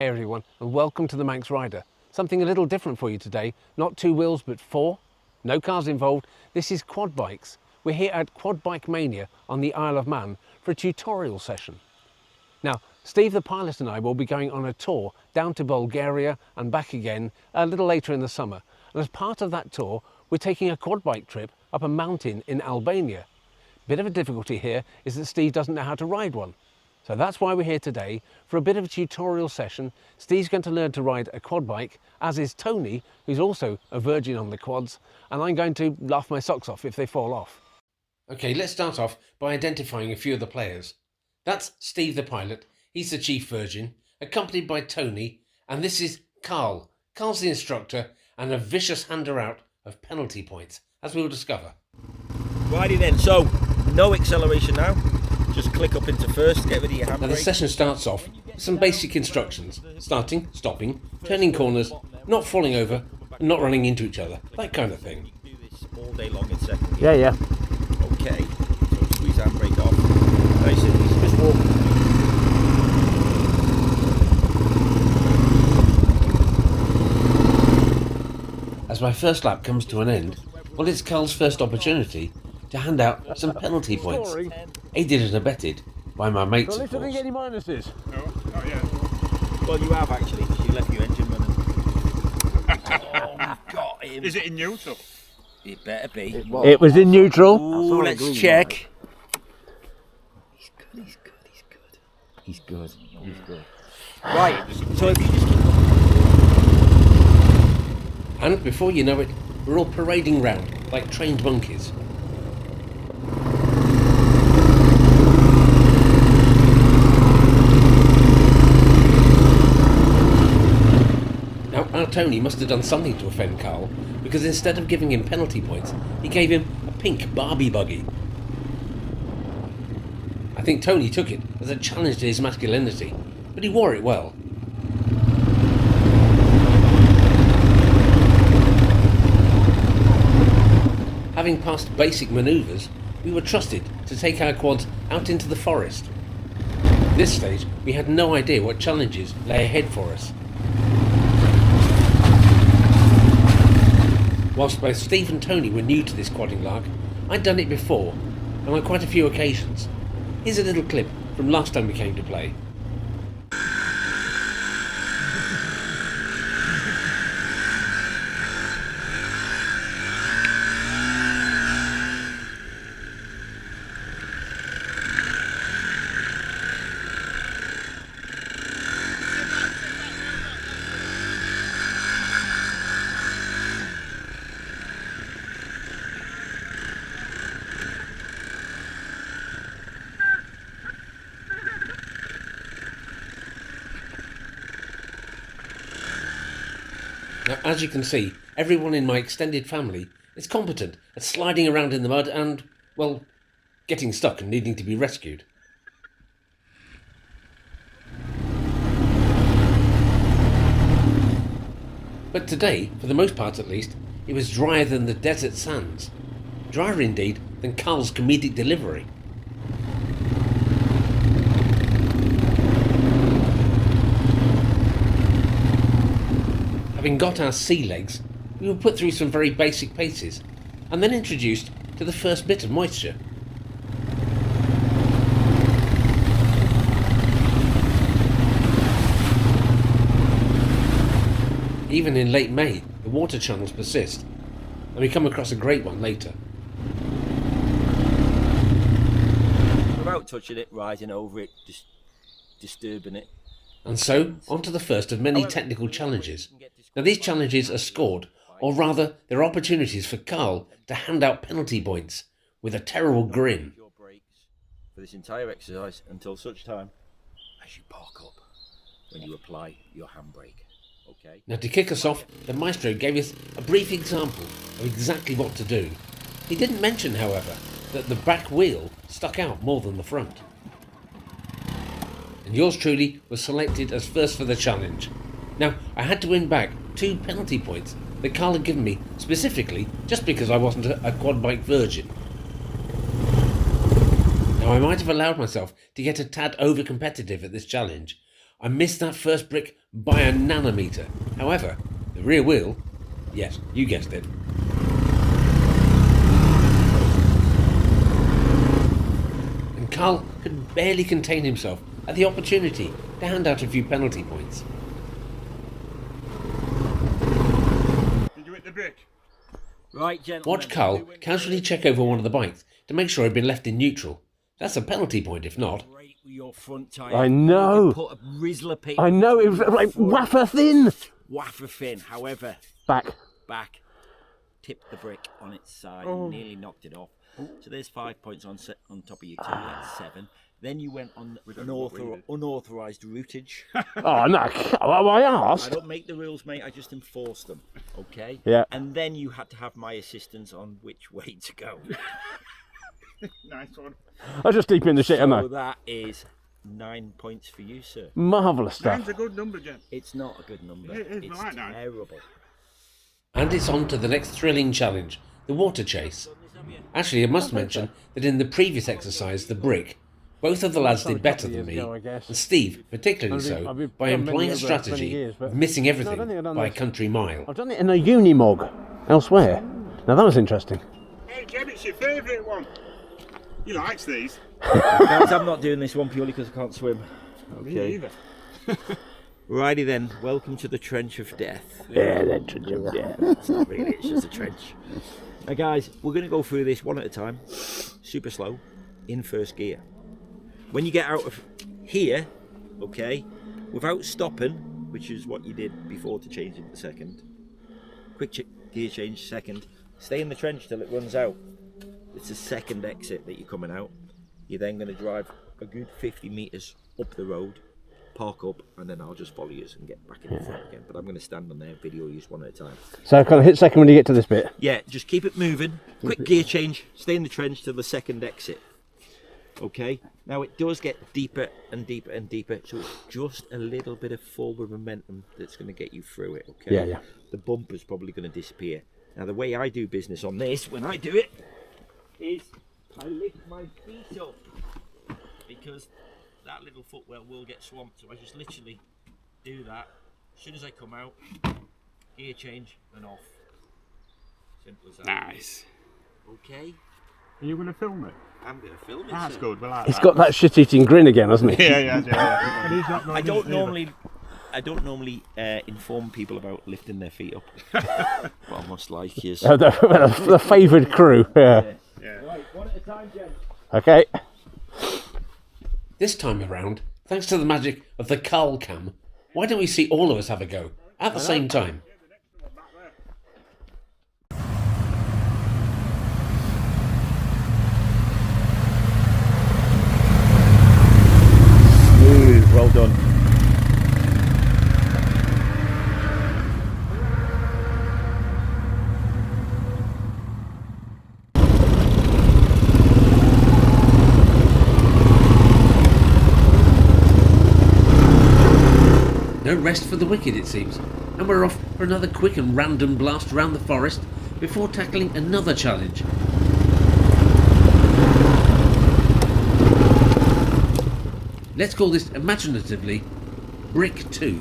Hey everyone, and welcome to the Manx Rider. Something a little different for you today. Not 2 wheels, but 4. No cars involved. This is quad bikes. We're here at QuadBikeMania on the Isle of Man for a tutorial session. Now, Steve the pilot and I will be going on a tour down to Bulgaria and back again a little later in the summer. And as part of that tour, we're taking a quad bike trip up a mountain in Albania. Bit of a difficulty here is that Steve doesn't know how to ride one. So that's why we're here today for a bit of a tutorial session. Steve's going to learn to ride a quad bike, as is Tony, who's also a virgin on the quads, and I'm going to laugh my socks off if they fall off. Okay, let's start off by identifying a few of the players. That's Steve the pilot, he's the chief virgin, accompanied by Tony, and this is Carl. Carl's the instructor and a vicious hander out of penalty points, as we'll discover. Righty then, so no acceleration now. Just click up into first, get rid of your handbrake. Now the session starts off with some basic instructions. Starting, stopping, turning corners, not falling over, and not running into each other. That kind of thing. Do this all day long in second gear. Yeah. Okay, so squeeze handbrake off. Nice and easy, just walk. As my first lap comes to an end, well, it's Carl's first opportunity to hand out some penalty points. Aided and abetted by my mates, of course. Didn't get any minuses. No, not yet. Well, you have actually, because you left your engine running. Oh, we've got him. Is it in neutral? It better be. It was in neutral. Ooh, let's check. He's good. Right, so if you just keep... And before you know it, we're all parading round like trained monkeys. Now, our Tony must have done something to offend Carl, because instead of giving him penalty points, he gave him a pink Barbie buggy. I think Tony took it as a challenge to his masculinity, but he wore it well. Having passed basic manoeuvres, we were trusted to take our quads out into the forest. At this stage, we had no idea what challenges lay ahead for us. Whilst both Steve and Tony were new to this quadding lark, I'd done it before, and on quite a few occasions. Here's a little clip from last time we came to play. Now, as you can see, everyone in my extended family is competent at sliding around in the mud and, well, getting stuck and needing to be rescued. But today, for the most part at least, it was drier than the desert sands. Drier indeed than Carl's comedic delivery. Having got our sea legs, we were put through some very basic paces, and then introduced to the first bit of moisture. Even in late May, the water channels persist, and we come across a great one later. Without touching it, riding over it, just disturbing it. And so, on to the first of many technical challenges. Now these challenges are scored, or rather, there are opportunities for Carl to hand out penalty points with a terrible grin. Your brakes for this entire exercise until such time as you park up when you apply your handbrake. Okay. Now to kick us off, the maestro gave us a brief example of exactly what to do. He didn't mention, however, that the back wheel stuck out more than the front. And yours truly was selected as first for the challenge. Now, I had to win back 2 penalty points that Carl had given me specifically just because I wasn't a quad bike virgin. Now, I might have allowed myself to get a tad over competitive at this challenge. I missed that first brick by a nanometer. However, the rear wheel, yes, you guessed it. And Carl could barely contain himself at the opportunity to hand out a few penalty points. Did you hit the brick? Right, gentlemen. Watch Carl casually check over one of the bikes to make sure he'd been left in neutral. That's a penalty point if not. Break with your front tyre. I know. You can put a Rizzler paper. I know, it was like wafer thin. Wafer thin. However, Back. tipped the brick on its side and nearly knocked it off. So there's 5 points on top of your 2. That's 7. Then you went on unauthorised routage. Oh, no. I asked. I don't make the rules, mate. I just enforce them. Okay? Yeah. And then you had to have my assistance on which way to go. Nice one. I was just deep in the shit, So aren't I? that is 9 points for you, sir. Marvellous stuff. Nine's a good number, Jen. It's not a good number. It is, It's I like nine. terrible. And it's on to the next thrilling challenge, the water chase. Actually, I must mention that in the previous exercise, the brick, both of the lads did better than me, and Steve particularly so, by employing a strategy of missing everything by a country mile. I've done it in a Unimog elsewhere. Now that was interesting. Hey, Jen, it's your favourite one. He likes these. Guys, I'm not doing this one purely because I can't swim. Me Okay. either. Righty then, welcome to the trench of death. Yeah, that's yeah. It's not really, it's just a trench. Now guys, we're going to go through this one at a time, super slow, in first gear. When you get out of here, okay, without stopping, which is what you did before to change into second, quick gear change second, stay in the trench till it runs out. It's a second exit that you're coming out. You're then going to drive a good 50 metres up the road, park up, and then I'll just follow you and get back in the front again. But I'm going to stand on there, video you one at a time. So kind of hit second when you get to this bit. Yeah, just keep it moving. Quick gear change, stay in the trench till the second exit. Okay, now it does get deeper and deeper and deeper, so it's just a little bit of forward momentum that's going to get you through it. Okay, Yeah, yeah. The bumper's probably going to disappear. Now the way I do business on this, when I do it, is I lift my feet up because that little footwell will get swamped. So I just literally do that. As soon as I come out, gear change and off. Simple as that. Nice. Okay, Are you going to film it? I'm going to film it. That's sir. good. We like He's that. got that shit-eating grin again, hasn't he? Yeah. And he's not going I to don't do it normally inform people about lifting their feet up. But I must like you. The favoured crew. Yeah. either. Yeah. Right, one at a time, Jen. Okay. This time around, thanks to the magic of the Carl cam, why don't we see all of us have a go at the same time? Smooth, well done. No rest for the wicked, it seems, and we're off for another quick and random blast around the forest before tackling another challenge. Let's call this imaginatively Brick 2.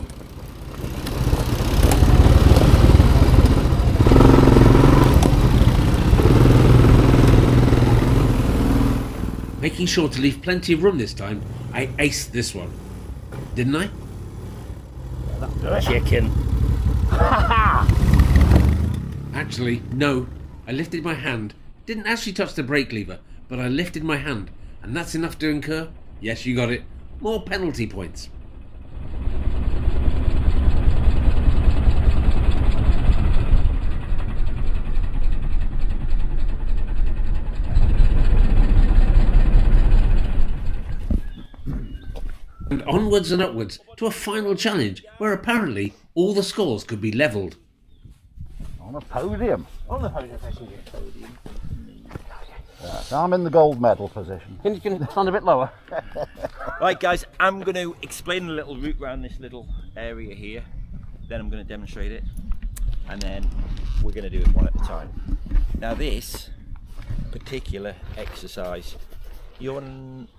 Making sure to leave plenty of room this time, I aced this one. Didn't I? Chicken. Actually, no. I lifted my hand. Didn't actually touch the brake lever, but I lifted my hand. And that's enough to incur, yes, you got it, more penalty points. And onwards and upwards to a final challenge where apparently all the scores could be levelled. On a podium. On the podium. Yes, I'm in the gold medal position. Can you stand a bit lower? Right, guys, I'm going to explain a little route around this little area here. Then I'm going to demonstrate it. And then we're going to do it one at a time. Now this particular exercise, you're on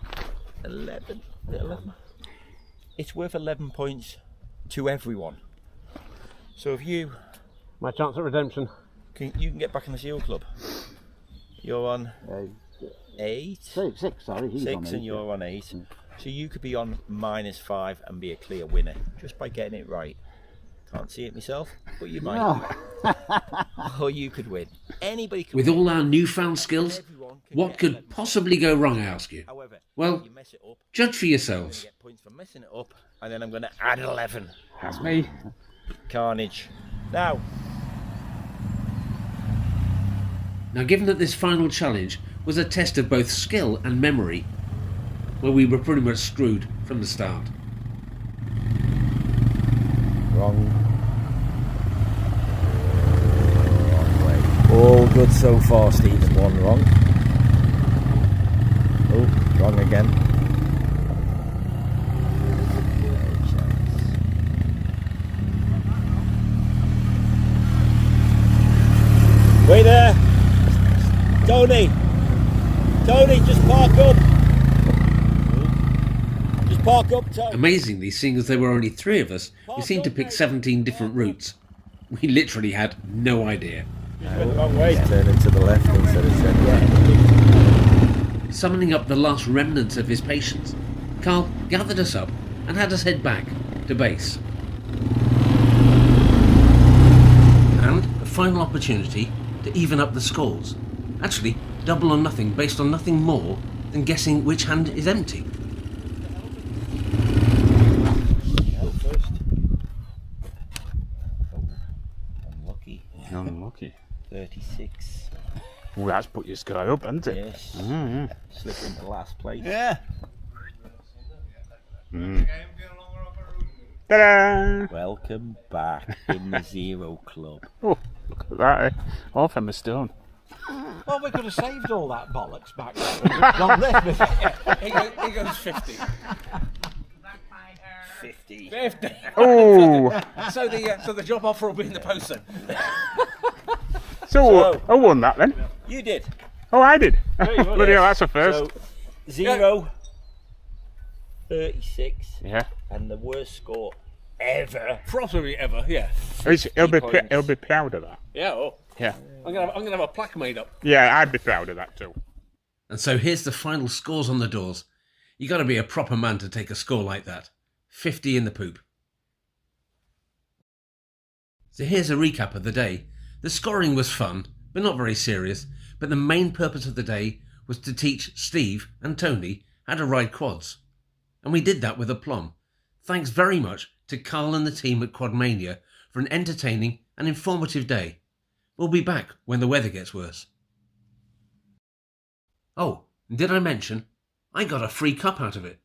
11? it's worth 11 points to everyone. So if you My chance at redemption. you can get back in the SEAL Club. You're on 8. Six, sorry. He's on 6 eight, and you're yeah. on 8. So you could be on -5 and be a clear winner just by getting it right. Can't see it myself, but you might. No. Or you could win. Anybody can With win. all our newfound skills, Everyone can what get could 11 possibly go wrong, I ask you? However, Well, if you mess it up, judge for you're going yourselves. to get points for messing it up, and then I'm going to add 11. That's me. Carnage. Now, Now, given that this final challenge was a test of both skill and memory, well, we were pretty much screwed from the start. wrong way. All good so far, Stephen. One wrong. Oh, wrong again. Wait there! Tony, just park up. Just park up, Tony. Amazingly, seeing as there were only 3 of us, we seemed to pick 17 different routes. We literally had no idea. Went the wrong way. Turning to the left instead of turning right. Summoning up the last remnants of his patience, Carl gathered us up and had us head back to base. And a final opportunity to even up the scores. Actually, double or nothing based on nothing more than guessing which hand is empty. Go first. Oh, unlucky. Unlucky. 36. Well, that's put your sky up, hasn't it? Yes. Slip into last place. Yeah. Ta-da! Welcome back in the Zero Club. Oh, look at that, eh? All from a stone. Well, we could have saved all that bollocks back then. Gone there with it. He goes 50. 50. 50. Oh! So the job offer will be in the post then. So, I won that then. You did. Oh, I did. you won, Bloody hell, yes. that's a first. So, 0, 36, Yeah. and the worst score ever. Probably ever, yeah. He'll be points. he'll be proud of that. Yeah, oh. Yeah. I'm gonna have a plaque made up. Yeah, I'd be proud of that too. And so here's the final scores on the doors. You got to be a proper man to take a score like that. 50 in the poop. So here's a recap of the day. The scoring was fun, but not very serious. But the main purpose of the day was to teach Steve and Tony how to ride quads. And we did that with aplomb. Thanks very much to Carl and the team at QuadMania for an entertaining and informative day. We'll be back when the weather gets worse. Oh, and did I mention I got a free cup out of it?